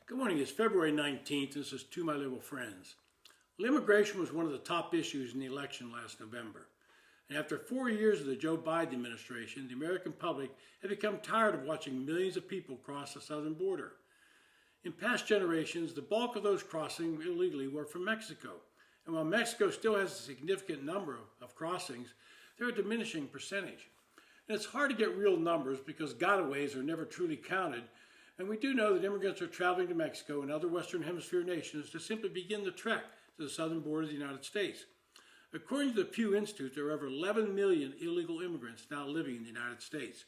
Good morning. It's February 19th. This is To My Liberal Friends. Well, immigration was one of the top issues in the election last November. And after 4 years of the Joe Biden administration, the American public had become tired of watching millions of people cross the southern border. In past generations, the bulk of those crossing illegally were from Mexico. And while Mexico still has a significant number of crossings, they're a diminishing percentage. And it's hard to get real numbers because gotaways are never truly counted. And we do know that immigrants are traveling to Mexico and other Western Hemisphere nations to simply begin the trek to the southern border of the United States. According to the Pew Institute, there are over 11 million illegal immigrants now living in the United States.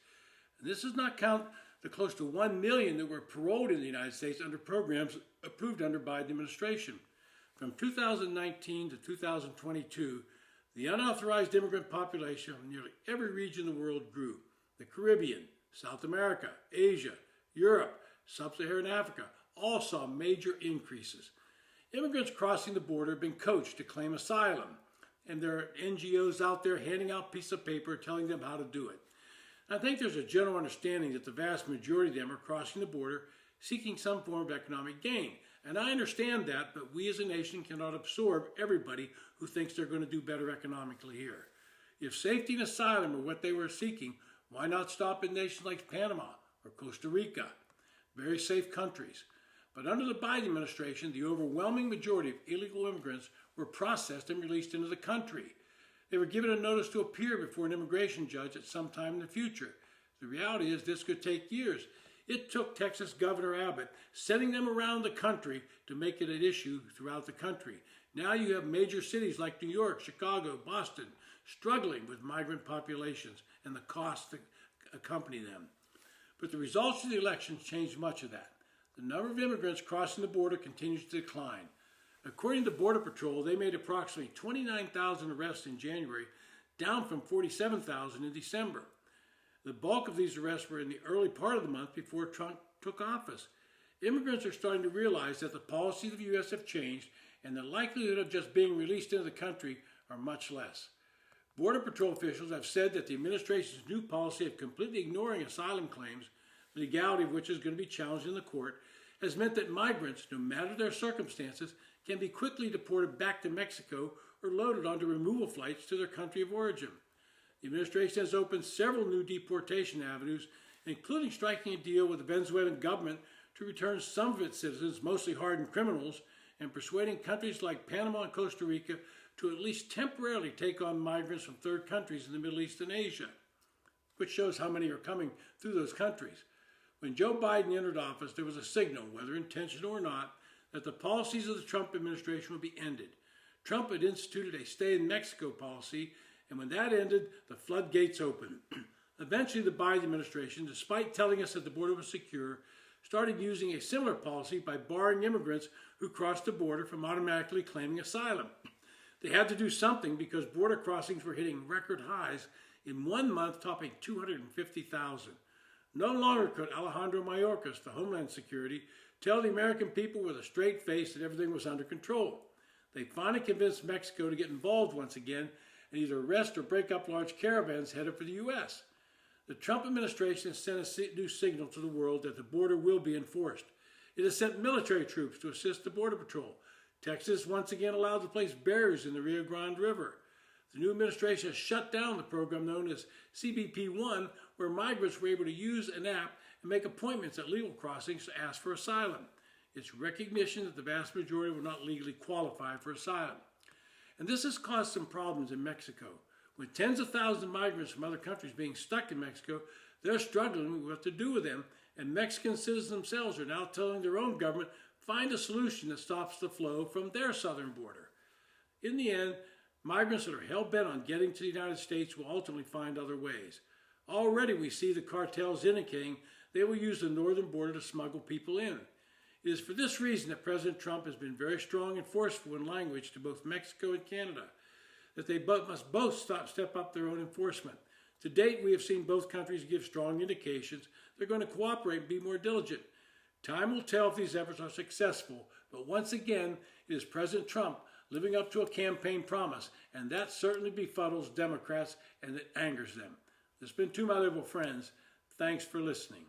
And this does not count the close to 1 million that were paroled in the United States under programs approved under Biden administration. From 2019 to 2022, the unauthorized immigrant population of nearly every region of the world grew. The Caribbean, South America, Asia, Europe, Sub-Saharan Africa all saw major increases. Immigrants crossing the border have been coached to claim asylum, and there are NGOs out there handing out pieces of paper telling them how to do it. I think there's a general understanding that the vast majority of them are crossing the border seeking some form of economic gain. And I understand that, but we as a nation cannot absorb everybody who thinks they're going to do better economically here. If safety and asylum are what they were seeking, why not stop in nations like Panama or Costa Rica? Very safe countries. But under the Biden administration, the overwhelming majority of illegal immigrants were processed and released into the country. They were given a notice to appear before an immigration judge at some time in the future. The reality is this could take years. It took Texas Governor Abbott sending them around the country to make it an issue throughout the country. Now you have major cities like New York, Chicago, Boston struggling with migrant populations and the costs that accompany them. But the results of the elections changed much of that. The number of immigrants crossing the border continues to decline. According to Border Patrol, they made approximately 29,000 arrests in January, down from 47,000 in December. The bulk of these arrests were in the early part of the month before Trump took office. Immigrants are starting to realize that the policies of the U.S. have changed and the likelihood of just being released into the country are much less. Border Patrol officials have said that the administration's new policy of completely ignoring asylum claims, the legality of which is going to be challenged in the court, has meant that migrants, no matter their circumstances, can be quickly deported back to Mexico or loaded onto removal flights to their country of origin. The administration has opened several new deportation avenues, including striking a deal with the Venezuelan government to return some of its citizens, mostly hardened criminals, and persuading countries like Panama and Costa Rica to at least temporarily take on migrants from third countries in the Middle East and Asia, which shows how many are coming through those countries. When Joe Biden entered office, there was a signal, whether intentional or not, that the policies of the Trump administration would be ended. Trump had instituted a stay in Mexico policy, and when that ended, the floodgates opened. Eventually, the Biden administration, despite telling us that the border was secure, started using a similar policy by barring immigrants who crossed the border from automatically claiming asylum. They had to do something because border crossings were hitting record highs, in 1 month topping 250,000. No longer could Alejandro Mayorkas, the Homeland Security, tell the American people with a straight face that everything was under control. They finally convinced Mexico to get involved once again and either arrest or break up large caravans headed for the U.S. The Trump administration has sent a new signal to the world that the border will be enforced. It has sent military troops to assist the Border Patrol. Texas once again allowed to place barriers in the Rio Grande River. The new administration has shut down the program known as CBP-1, where migrants were able to use an app and make appointments at legal crossings to ask for asylum. It's recognition that the vast majority will not legally qualify for asylum. And this has caused some problems in Mexico. With tens of thousands of migrants from other countries being stuck in Mexico, they're struggling with what to do with them, and Mexican citizens themselves are now telling their own government, find a solution that stops the flow from their southern border. In the end, migrants that are hell-bent on getting to the United States will ultimately find other ways. Already we see the cartels indicating they will use the northern border to smuggle people in. It is for this reason that President Trump has been very strong and forceful in language to both Mexico and Canada, that they must both step up their own enforcement. To date, we have seen both countries give strong indications they're going to cooperate and be more diligent. Time will tell if these efforts are successful, but once again, it is President Trump living up to a campaign promise, and that certainly befuddles Democrats and it angers them. This has been To My Liberal Friends. Thanks for listening.